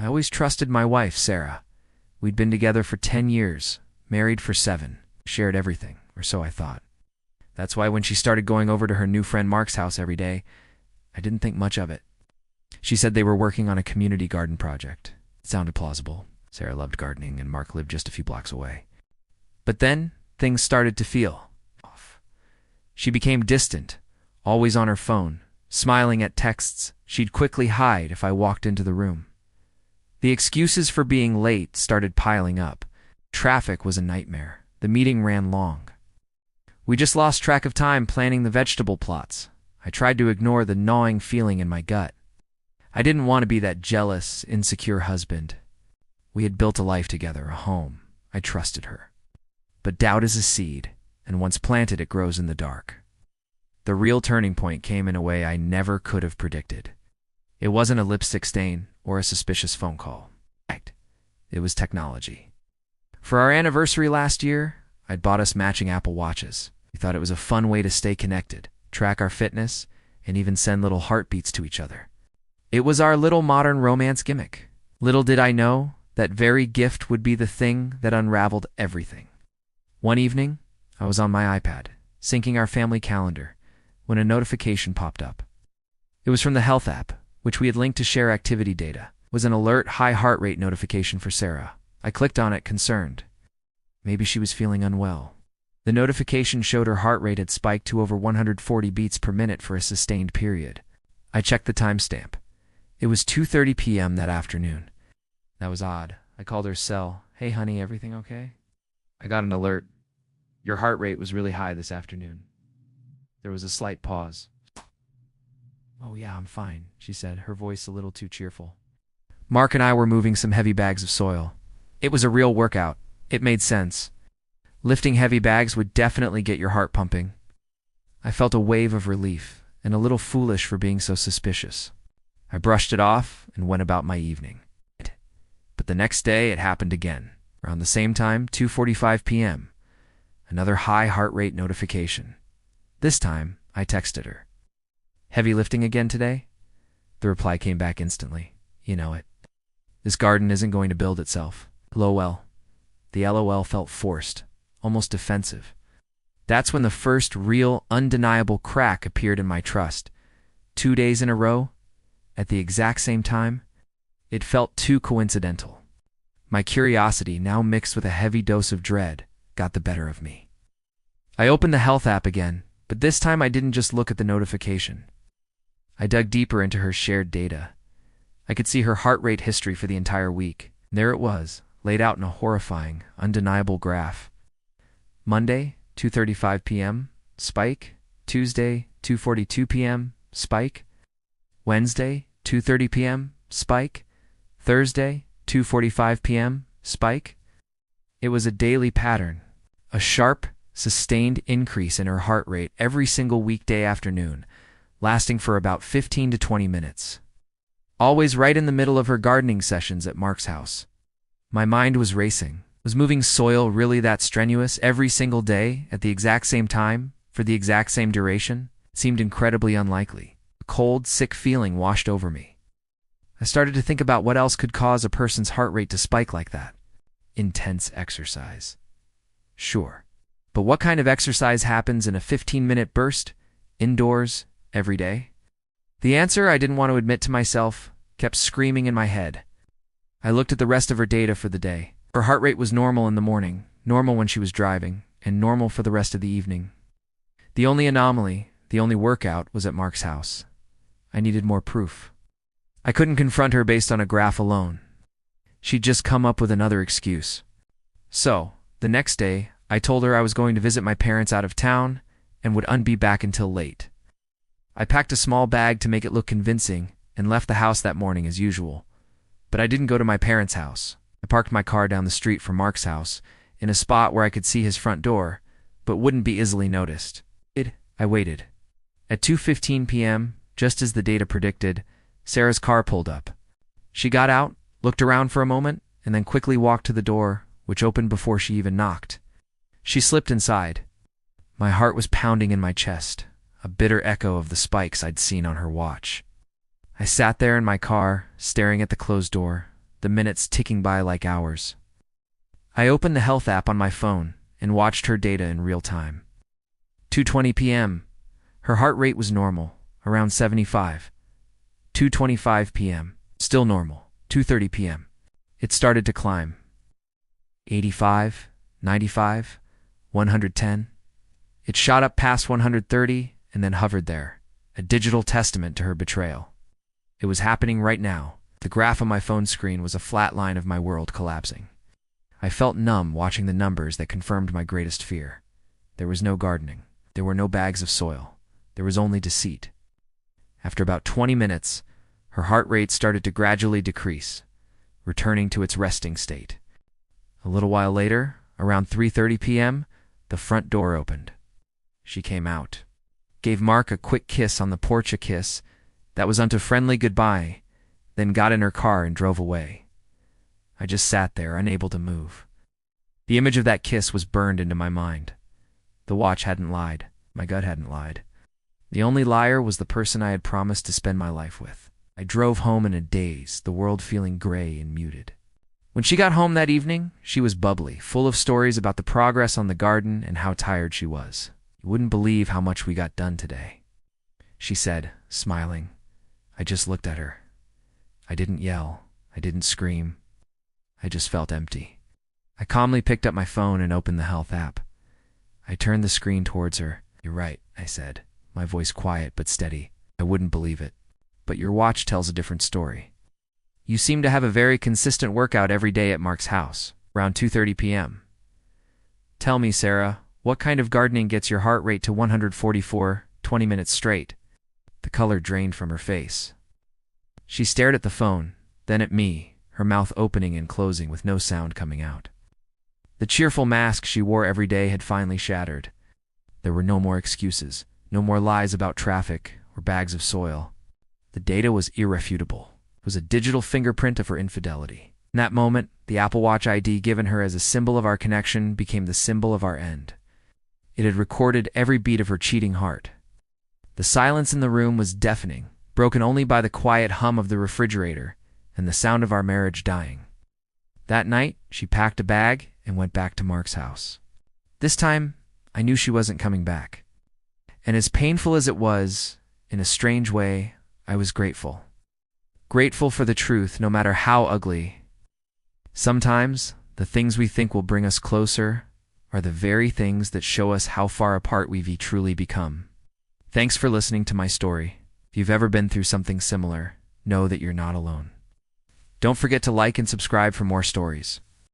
I always trusted my wife, Sarah. We'd been together for 10 years, married for 7, shared everything, or so I thought. That's why when she started going over to her new friend Mark's house every day, I didn't think much of it. She said they were working on a community garden project. It sounded plausible. Sarah loved gardening, and Mark lived just a few blocks away. But then, things started to feel off. She became distant, always on her phone, smiling at texts she'd quickly hide if I walked into the room. The excuses for being late started piling up. Traffic was a nightmare. The meeting ran long. We just lost track of time planning the vegetable plots. I tried to ignore the gnawing feeling in my gut. I didn't want to be that jealous, insecure husband. We had built a life together, a home. I trusted her. But doubt is a seed, and once planted, it grows in the dark. The real turning point came in a way I never could have predicted. It wasn't a lipstick stain or a suspicious phone call. It was technology. For our anniversary last year, I'd bought us matching Apple Watches. We thought it was a fun way to stay connected, track our fitness, and even send little heartbeats to each other. It was our little modern romance gimmick. Little did I know that very gift would be the thing that unraveled everything. One evening, I was on my iPad, syncing our family calendar, when a notification popped up. It was from the health app, which we had linked to share activity data. It was an alert, high heart rate notification for Sarah. I clicked on it, concerned. Maybe she was feeling unwell. The notification showed her heart rate had spiked to over 140 beats per minute for a sustained period. I checked the timestamp. It was 2:30 p.m. that afternoon. That was odd. I called her cell. Hey, honey, everything okay? I got an alert. Your heart rate was really high this afternoon. There was a slight pause. Oh yeah, I'm fine, she said, her voice a little too cheerful. Mark and I were moving some heavy bags of soil. It was a real workout. It made sense. Lifting heavy bags would definitely get your heart pumping. I felt a wave of relief, and a little foolish for being so suspicious. I brushed it off and went about my evening. But the next day it happened again. Around the same time, 2:45 p.m. Another high heart rate notification. This time, I texted her. Heavy lifting again today? The reply came back instantly. You know it. This garden isn't going to build itself. LOL. The LOL felt forced, almost defensive. That's when the first real, undeniable crack appeared in my trust. 2 days in a row, at the exact same time, it felt too coincidental. My curiosity, now mixed with a heavy dose of dread, got the better of me. I opened the health app again, but this time I didn't just look at the notification. I dug deeper into her shared data. I could see her heart rate history for the entire week. There it was, laid out in a horrifying, undeniable graph. Monday, 2:35 p.m., spike. Tuesday, 2:42 p.m., spike. Wednesday, 2:30 p.m., spike. Thursday, 2:45 p.m., spike. It was a daily pattern, a sharp, sustained increase in her heart rate every single weekday afternoon, lasting for about 15 to 20 minutes. Always right in the middle of her gardening sessions at Mark's house. My mind was racing. Was moving soil really that strenuous every single day at the exact same time for the exact same duration? It seemed incredibly unlikely. A cold, sick feeling washed over me. I started to think about what else could cause a person's heart rate to spike like that. Intense exercise. Sure. But what kind of exercise happens in a 15-minute burst, indoors, every day? The answer I didn't want to admit to myself kept screaming in my head. I looked at the rest of her data for the day. Her heart rate was normal in the morning, normal when she was driving, and normal for the rest of the evening. The only anomaly, the only workout, was at Mark's house. I needed more proof. I couldn't confront her based on a graph alone. She'd just come up with another excuse. So, the next day, I told her I was going to visit my parents out of town and would be back until late. I packed a small bag to make it look convincing and left the house that morning as usual. But I didn't go to my parents' house. I parked my car down the street from Mark's house, in a spot where I could see his front door, but wouldn't be easily noticed. I waited. At 2:15 p.m., just as the data predicted, Sarah's car pulled up. She got out, looked around for a moment, and then quickly walked to the door, which opened before she even knocked. She slipped inside. My heart was pounding in my chest, a bitter echo of the spikes I'd seen on her watch. I sat there in my car, staring at the closed door, the minutes ticking by like hours. I opened the health app on my phone and watched her data in real time. 2:20 p.m. Her heart rate was normal, around 75. 2:25 p.m. Still normal. 2:30 p.m. It started to climb. 85, 95, 110. It shot up past 130 and then hovered there, a digital testament to her betrayal. It was happening right now. The graph on my phone screen was a flat line of my world collapsing. I felt numb watching the numbers that confirmed my greatest fear. There was no gardening. There were no bags of soil. There was only deceit. After about 20 minutes, her heart rate started to gradually decrease, returning to its resting state. A little while later, around 3:30 p.m., the front door opened. She came out, gave Mark a quick kiss on the porch, a kiss that was unto friendly goodbye, then got in her car and drove away. I just sat there, unable to move. The image of that kiss was burned into my mind. The watch hadn't lied. My gut hadn't lied. The only liar was the person I had promised to spend my life with. I drove home in a daze, the world feeling gray and muted. When she got home that evening, she was bubbly, full of stories about the progress on the garden and how tired she was. You wouldn't believe how much we got done today, she said, smiling. I just looked at her. I didn't yell. I didn't scream. I just felt empty. I calmly picked up my phone and opened the health app. I turned the screen towards her. You're right, I said, my voice quiet but steady. I wouldn't believe it. But your watch tells a different story. You seem to have a very consistent workout every day at Mark's house, around 2:30 p.m. Tell me, Sarah, what kind of gardening gets your heart rate to 144, 20 minutes straight? The color drained from her face. She stared at the phone, then at me, her mouth opening and closing with no sound coming out. The cheerful mask she wore every day had finally shattered. There were no more excuses, no more lies about traffic or bags of soil. The data was irrefutable. It was a digital fingerprint of her infidelity. In that moment, the Apple Watch ID given her as a symbol of our connection became the symbol of our end. It had recorded every beat of her cheating heart. The silence in the room was deafening, broken only by the quiet hum of the refrigerator and the sound of our marriage dying. That night, she packed a bag and went back to Mark's house. This time, I knew she wasn't coming back. And as painful as it was, in a strange way, I was grateful. Grateful for the truth, no matter how ugly. Sometimes, the things we think will bring us closer are the very things that show us how far apart we've truly become. Thanks for listening to my story. If you've ever been through something similar, know that you're not alone. Don't forget to like and subscribe for more stories.